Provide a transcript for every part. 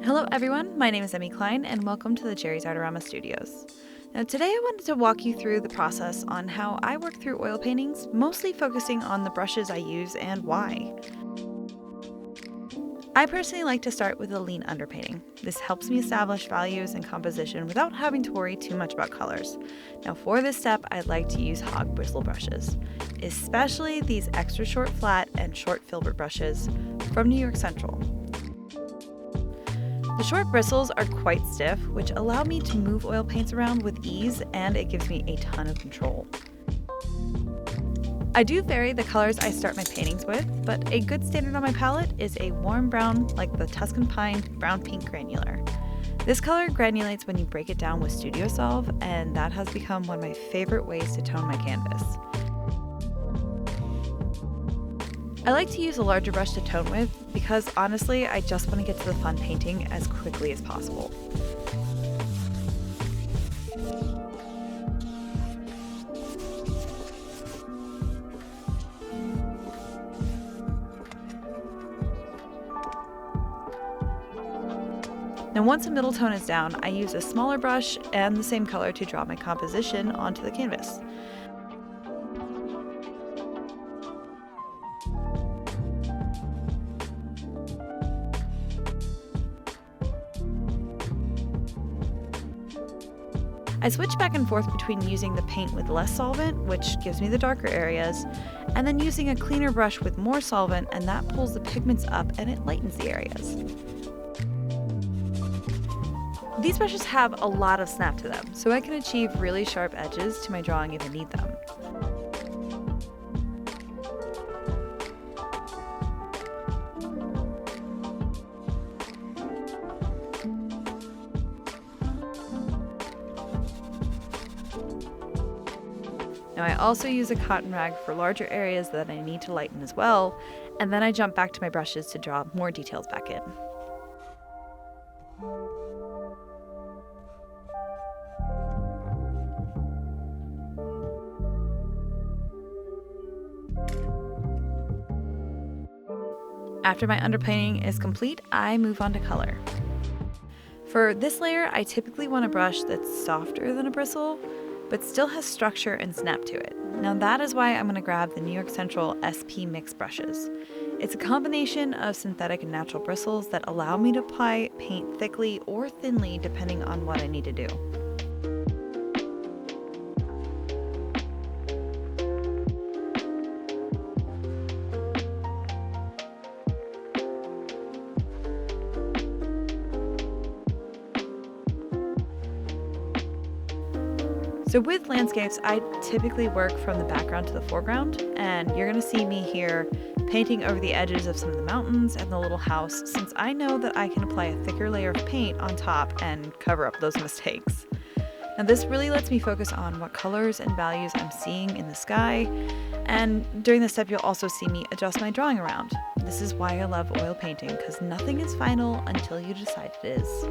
Hello everyone, my name is Emmy and welcome to the JerrysArtarama studios. Now today I wanted to walk you through the process on how I work through oil paintings, mostly focusing on the brushes I use and why. I personally like to start with a lean underpainting. This helps me establish values and composition without having to worry too much about colors. Now for this step, I like to use hog bristle brushes, especially these extra short flat and short filbert brushes from New York Central. The short bristles are quite stiff, which allow me to move oil paints around with ease, and it gives me a ton of control. I do vary the colors I start my paintings with, but a good standard on my palette is a warm brown like the Tuscan Pine brown pink granular. This color granulates when you break it down with Studio Solve, and that has become one of my favorite ways to tone my canvas. I like to use a larger brush to tone with because honestly, I just want to get to the fun painting as quickly as possible. Now once a middle tone is down, I use a smaller brush and the same color to draw my composition onto the canvas. I switch back and forth between using the paint with less solvent, which gives me the darker areas, and then using a cleaner brush with more solvent, and that pulls the pigments up and it lightens the areas. These brushes have a lot of snap to them, so I can achieve really sharp edges to my drawing if I need them. Now I also use a cotton rag for larger areas that I need to lighten as well, and then I jump back to my brushes to draw more details back in. After my underpainting is complete, I move on to color. For this layer, I typically want a brush that's softer than a bristle, but still has structure and snap to it. Now that is why I'm going to grab the New York Central SP Mix brushes. It's a combination of synthetic and natural bristles that allow me to apply paint thickly or thinly depending on what I need to do. So with landscapes, I typically work from the background to the foreground, and you're going to see me here painting over the edges of some of the mountains and the little house, since I know that I can apply a thicker layer of paint on top and cover up those mistakes. Now this really lets me focus on what colors and values I'm seeing in the sky, and during this step you'll also see me adjust my drawing around. This is why I love oil painting, because nothing is final until you decide it is.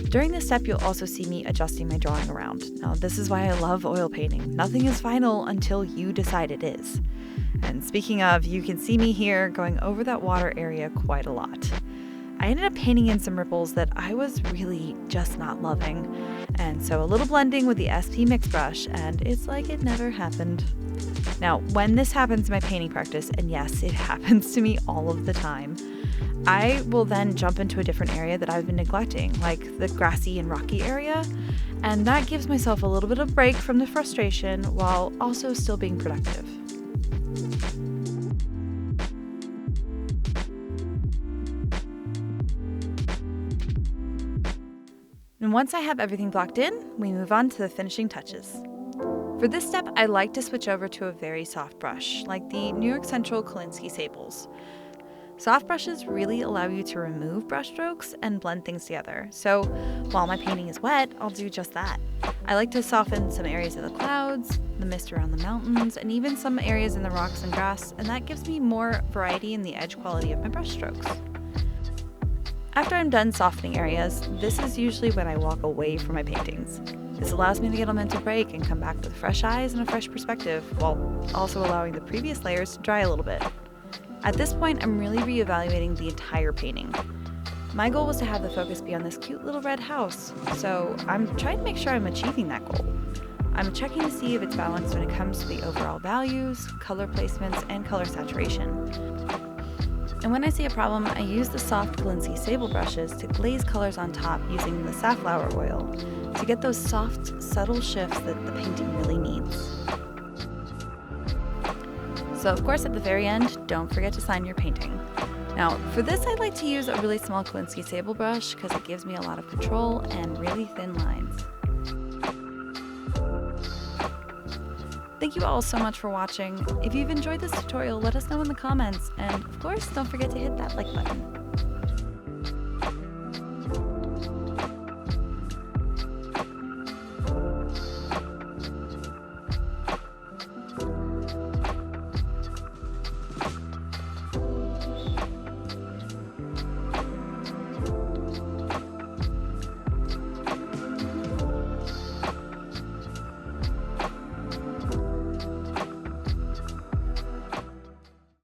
During this step, you'll also see me adjusting my drawing around. Now, this is why I love oil painting. Nothing is final until you decide it is. And speaking of, you can see me here going over that water area quite a lot. I ended up painting in some ripples that I was really just not loving. And so a little blending with the SP Mix brush, and it's like it never happened. Now, when this happens in my painting practice, and yes, it happens to me all of the time, I will then jump into a different area that I've been neglecting, like the grassy and rocky area, and that gives myself a little bit of break from the frustration while also still being productive. And once I have everything blocked in, we move on to the finishing touches. For this step, I like to switch over to a very soft brush, like the New York Central Kolinsky Sables. Soft brushes really allow you to remove brush strokes and blend things together, so while my painting is wet, I'll do just that. I like to soften some areas of the clouds, the mist around the mountains, and even some areas in the rocks and grass, and that gives me more variety in the edge quality of my brush strokes. After I'm done softening areas, this is usually when I walk away from my paintings. This allows me to get a mental break and come back with fresh eyes and a fresh perspective, while also allowing the previous layers to dry a little bit. At this point, I'm really reevaluating the entire painting. My goal was to have the focus be on this cute little red house, so I'm trying to make sure I'm achieving that goal. I'm checking to see if it's balanced when it comes to the overall values, color placements, and color saturation. And when I see a problem, I use the soft Kolinsky Sable brushes to glaze colors on top using the safflower oil to get those soft, subtle shifts that the painting really needs. So of course at the very end, don't forget to sign your painting. Now for this I like to use a really small Kolinsky Sable brush because it gives me a lot of control and really thin lines. Thank you all so much for watching. If you've enjoyed this tutorial, let us know in the comments, and of course don't forget to hit that like button.